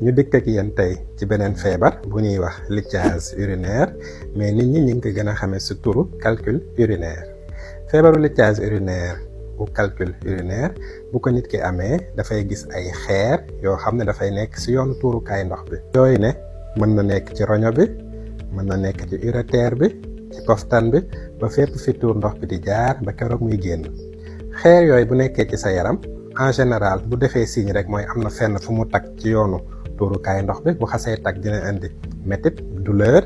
ñu dikk ak yéen tey ci beneen feebar bu ñuy wax lichage urinaire mais nit ñi ñu ngi ko gën a xamee si turu calcul urinaire. feebaru lichage urinaire bu calcul urinaire bu ko nit ki amee dafay gis ay xeer yoo xam ne dafay nekk si yoonu tuurukaay ndox bi. yooyu ne mën na nekk ci roño bi, mën na nekk ci urétère bi, ci poftan bi, ba fépp fi tuur ndox bi di jaar ba keroog muy génn. xeer yooyu bu nekkee ci sa yaram en général bu defee signe rek mooy am na fenn fu mu tag ci yoonu tuurukaay ndox bi. bu xasee tag dina indi métit, douleur.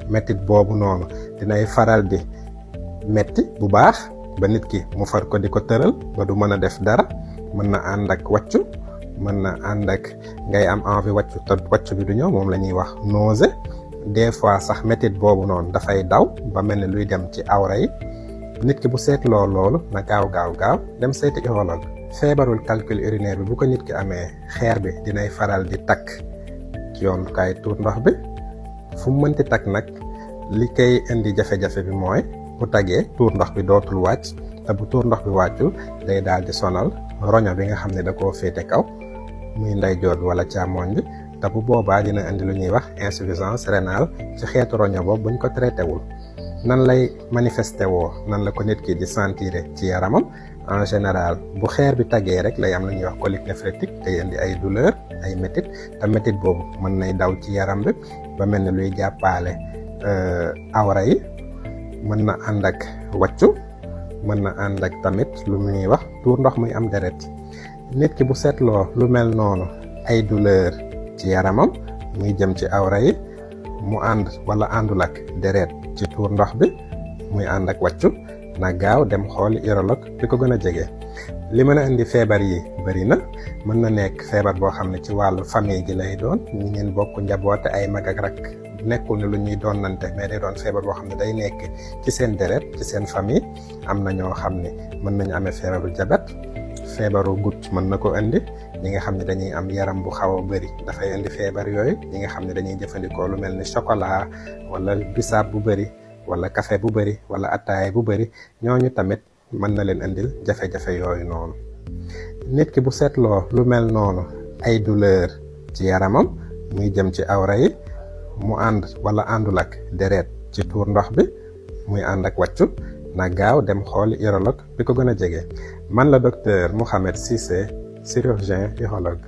métit boobu noonu dinay faral di metti bu baax ba nit ki mu far ko di ko tëral ba du mën a def dara. mën na ànd ak wàccu, mën na ànd ak ngay am envie wàccu te wàccu bi du ñëw, moom la ñuy wax nausée. des fois sax métit boobu noonu dafay daw ba mel ni luy dem ci awra yi. nit ki bu seetloo loolu na gaaw dem seeti urologue. feebarul calcul urinaire bi bu ko nit ki amee xeer bi dinay faral di takk ci yoon kaay tuur ndox bi. fu mu mënti takk nag li koy indi jafe-jafe bi mooy bu tagee tuur ndox bi dootul wàcc, te bu tuur ndox bi wàccul day daal di sonal roño bi nga xam ne da koo féete kaw muy ndeyjoor bi wala càmmoñ bi. te bu boobaa dina indi lu ñuy wax insuffisance rénale ci xeetu roño boobu buñ ko traité wul. nan lay manifesté woo, nan la ko nit ki di sentir ci yaramam. en général bu xeer bi tagee rek lay am lu ñuy wax colique néphrétique, day indi ay douleur, ay métit. te métit boobu mën nay daw ci yaram bi ba mel ne luy jàppaale awra yi. mën na ànd ak wàccu, mën na ànd ak tamit lu ñuy wax tuur ndox muy am deret. nit ki bu seetloo lu mel noonu ay douleur ci yaramam muy jëm ci awra yi, mu ànd wala àndul ak deret ci tuur ndox bi, muy ànd ak wàccu, na gaaw dem xool urologue bi ko gën a jege. li mën a indi feebar yi bëri na. mën na nekk feebar boo xam ne ci wàllu famille gi lay doon, ñi ngeen bokk njaboote ay mag ak rak. nekkul ne lu ñuy doonante mais day doon feebar boo xam ne day nekk ci seen deret, ci seen famille. am na ñoo xam ne mën nañu amee feebaru jabet, feebaru goutte mën na ko indi. ñi nga xam ne dañuy am yaram bu xaw a bëri dafay indi feebar yooyu. ñi nga xam ne dañuy jëfandikoo lu mel ni chocolat wala bisaab bu bëri wala café bu bëri wala ataay bu bëri, ñooñu tamit mën na leen indil jafe-jafe yooyu noonu. nit ki bu seetloo lu mel noonu ay douleur ci yaramam muy jëm ci awra yi, mu ànd wala àndul ak deret ci tuur ndox bi, muy ànd ak wàccu, na gaaw dem xooli urologue bi ko gën a jege. man la docteur Mouhamed Cissé, chirurgien urologue.